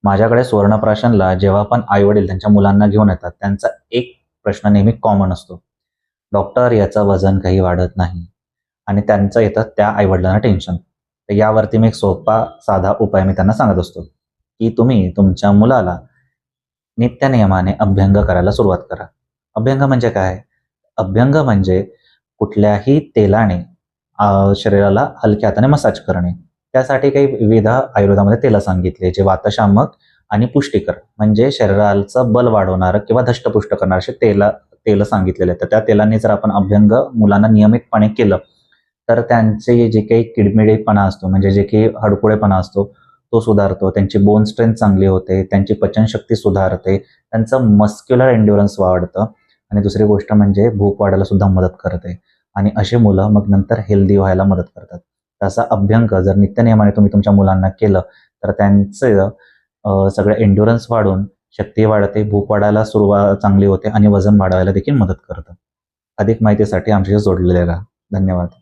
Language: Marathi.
माझ्याकडे सुवर्णप्राशनला जेव्हा पण आई-वडील त्यांच्या मुलांना घेऊन येतात, त्यांचा एक प्रश्न नेहमी कॉमन असतो. "डॉक्टर याचं वजन काही वाढत नाही." आणि त्यांचं येतं त्या आई-वडिलांना टेन्शन. तर यावरती मी एक सोपा साधा उपाय मी त्यांना सांगत असतो, की तुम्ही तुमच्या मुलाला नित्यनियमाने अभ्यंग करायला सुरुवात करा. अभ्यंग म्हणजे काय? अभ्यंग म्हणजे कुठल्याही तेलाने शरीराला हलक्या हाताने मसाज करणे. त्यासाठी काही विविध आयुर्वेदामध्ये तेलं सांगितली, जे वातशामक आणि पुष्टिकर म्हणजे शरीराचं बल वाढवणारं किंवा धष्टपुष्ट करणारे असे तेलं सांगितलेले आहेत. तर त्या तेलांनी जर आपण अभ्यंग मुलांना नियमितपणे केलं, तर त्यांचे जे काही किडमिडेपणा असतो, म्हणजे जे काही हडकुळेपणा असतो, तो सुधारतो. त्यांची बोन स्ट्रेंथ चांगली होते, त्यांची पचनशक्ती सुधारते, त्यांचं मस्क्युलर एंड्युरन्स वाढतं आणि दुसरी गोष्ट म्हणजे भूक वाढायला सुद्धा मदत करते आणि अशी मुलं मग नंतर हेल्दी व्हायला मदत करतात. तसा अभ्यंग जर नित्यनियमाने तुम्ही तुमच्या मुलांना केलं, तर त्यांचं सगळं एंड्युरन्स वाढून शक्ती वाढते, भूक वाढायला सुरुवात चांगली होते आणि वजन वाढवायला देखील मदत करतं. अधिक माहितीसाठी आमच्याशी जोडलेले राहा. धन्यवाद.